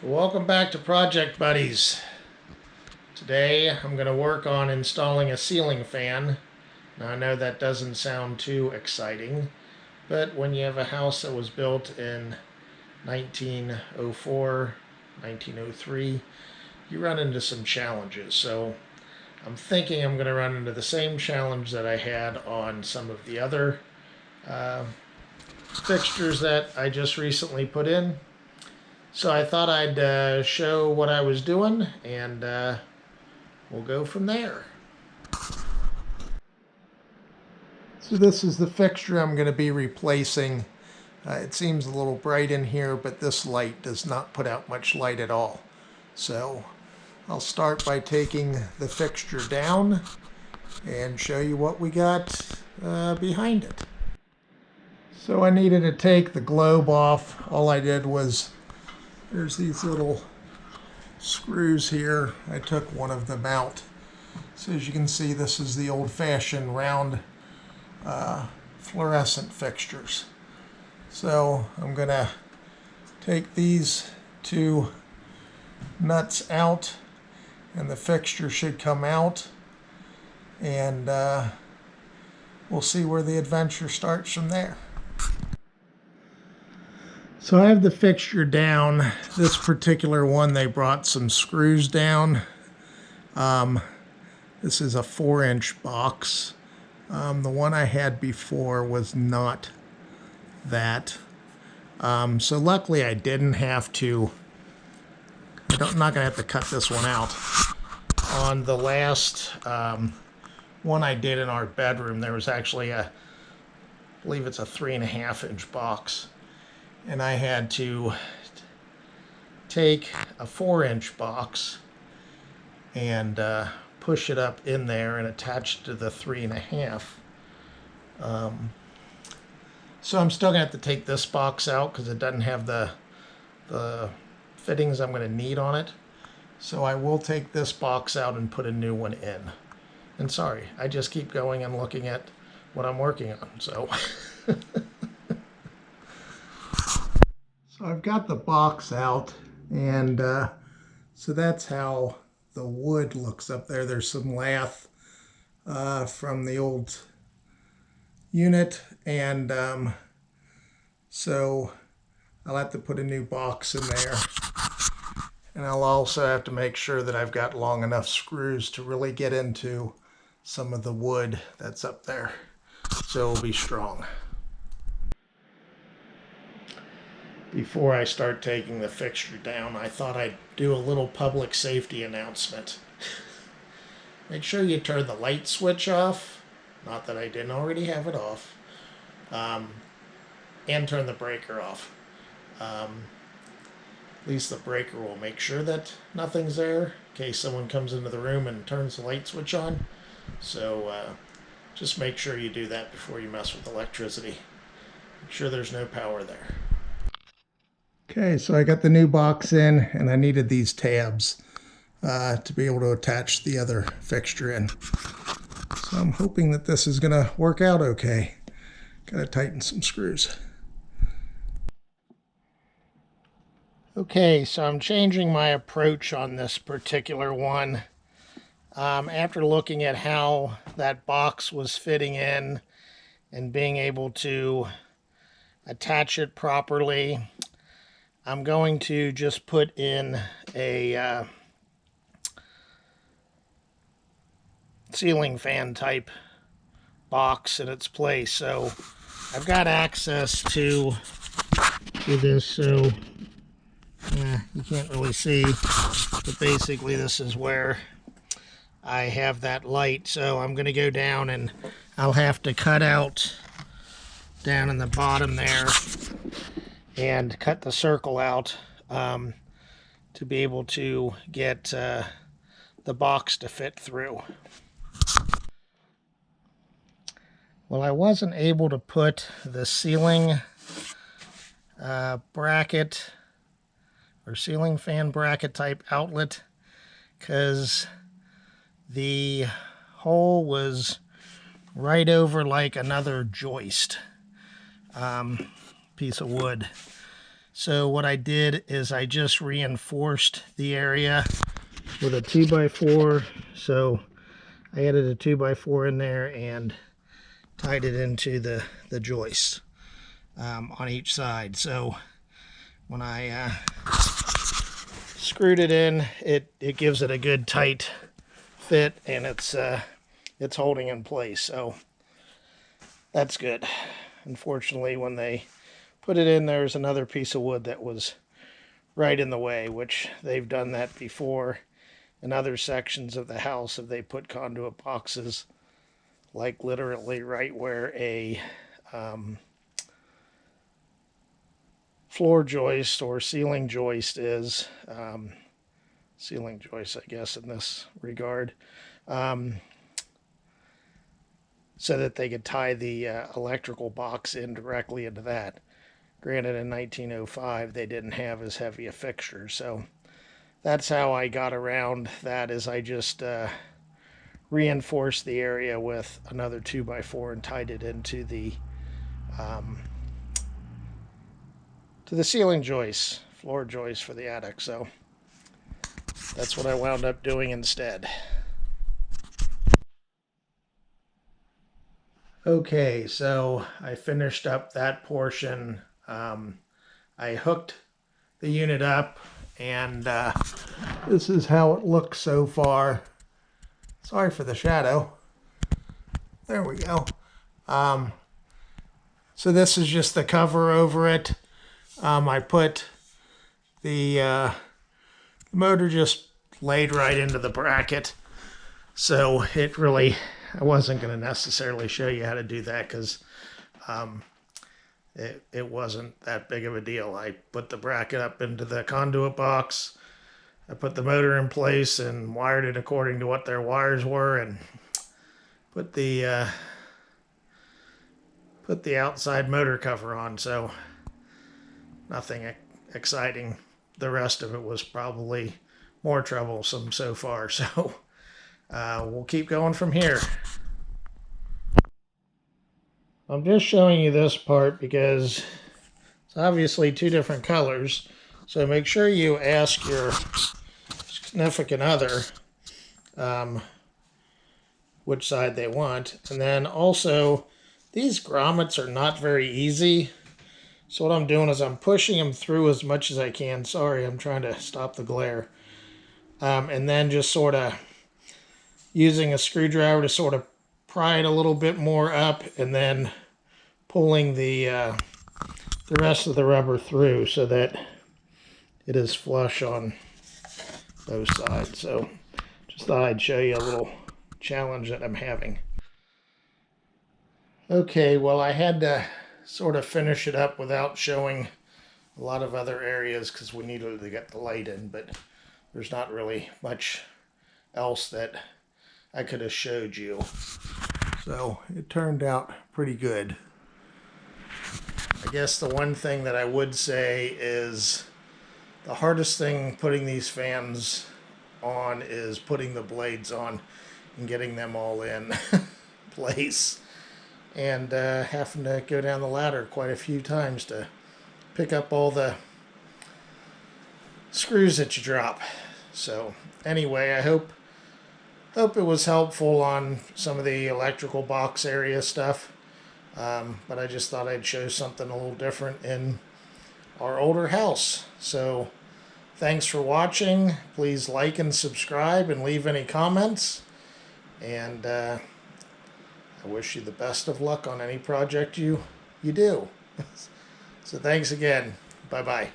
Welcome back to Project Buddies. Today I'm going to work on installing a ceiling fan. Now I know that doesn't sound too exciting, but when you have a house that was built in 1904, 1903, you run into some challenges. So I'm thinking I'm going to run into the same challenge that I had on some of the other fixtures that I just recently put in. So I thought I'd show what I was doing, and we'll go from there. So this is the fixture I'm going to be replacing. It seems a little bright in here, but this light does not put out much light at all. So I'll start by taking the fixture down and show you what we got behind it. So I needed to take the globe off. All I did was, there's these little screws here. I took one of them out. So as you can see, this is the old-fashioned round fluorescent fixtures. So I'm gonna take these two nuts out, and the fixture should come out, and we'll see where the adventure starts from there. So I have the fixture down. This particular one, they brought some screws down. This is a 4-inch box. The one I had before was not that. So luckily I didn't have to, I'm not gonna have to cut this one out. On the last one I did in our bedroom, there was actually I believe it's a 3.5-inch box. And I had to take a 4-inch box and push it up in there and attach it to the 3.5. So I'm still gonna have to take this box out because it doesn't have the fittings I'm gonna need on it. So I will take this box out and put a new one in. And sorry, I just keep going and looking at what I'm working on. So. So I've got the box out, and so that's how the wood looks up there. There's some lath from the old unit, and so I'll have to put a new box in there. And I'll also have to make sure that I've got long enough screws to really get into some of the wood that's up there, so it'll be strong. Before I start taking the fixture down, I thought I'd do a little public safety announcement. Make sure you turn the light switch off, not that I didn't already have it off, and turn the breaker off. At least the breaker will make sure that nothing's there in case someone comes into the room and turns the light switch on. So just make sure you do that before you mess with electricity. Make sure there's no power there. Okay, so I got the new box in, and I needed these tabs to be able to attach the other fixture in. So I'm hoping that this is going to work out okay. Got to tighten some screws. Okay, so I'm changing my approach on this particular one. After looking at how that box was fitting in and being able to attach it properly, I'm going to just put in a ceiling fan type box in its place. So I've got access to this, so you can't really see, but basically this is where I have that light. So I'm going to go down, and I'll have to cut out down in the bottom there and cut the circle out to be able to get the box to fit through. Well, I wasn't able to put the ceiling bracket or ceiling fan bracket type outlet because the hole was right over like another joist piece of wood. So what I did is I just reinforced the area with a 2x4. So I added a 2x4 in there and tied it into the joist on each side. So when I screwed it in, it gives it a good tight fit, and it's holding in place. So that's good. Unfortunately, when they put it in, there's another piece of wood that was right in the way, which they've done that before in other sections of the house. If they put conduit boxes, like literally right where a floor joist or ceiling joist is, ceiling joist, I guess, in this regard, so that they could tie the electrical box in directly into that. Granted, in 1905, they didn't have as heavy a fixture, so that's how I got around that, is I just reinforced the area with another 2x4 and tied it into the ceiling joist, floor joist for the attic. So that's what I wound up doing instead. Okay, so I finished up that portion. I hooked the unit up, and this is how it looks so far. Sorry for the shadow. There we go. So this is just the cover over it. I put the motor just laid right into the bracket. So it really, I wasn't going to necessarily show you how to do that because it wasn't that big of a deal. I put the bracket up into the conduit box. I put the motor in place and wired it according to what their wires were, and put the outside motor cover on. So nothing exciting. The rest of it was probably more troublesome so far. So we'll keep going from here. I'm just showing you this part because it's obviously two different colors. So make sure you ask your significant other which side they want. And then also, these grommets are not very easy. So what I'm doing is I'm pushing them through as much as I can. Sorry, I'm trying to stop the glare. And then just sort of using a screwdriver to sort of pry it a little bit more up, and then pulling the rest of the rubber through so that it is flush on both sides. So just thought I'd show you a little challenge that I'm having. Okay, well, I had to sort of finish it up without showing a lot of other areas because we needed to get the light in, but there's not really much else that I could have showed you. So it turned out pretty good. I guess the one thing that I would say is the hardest thing putting these fans on is putting the blades on and getting them all in place, and having to go down the ladder quite a few times to pick up all the screws that you drop. So anyway, I hope it was helpful on some of the electrical box area stuff. But I just thought I'd show something a little different in our older house. So thanks for watching. Please like and subscribe and leave any comments. And I wish you the best of luck on any project you do. So thanks again. Bye-bye.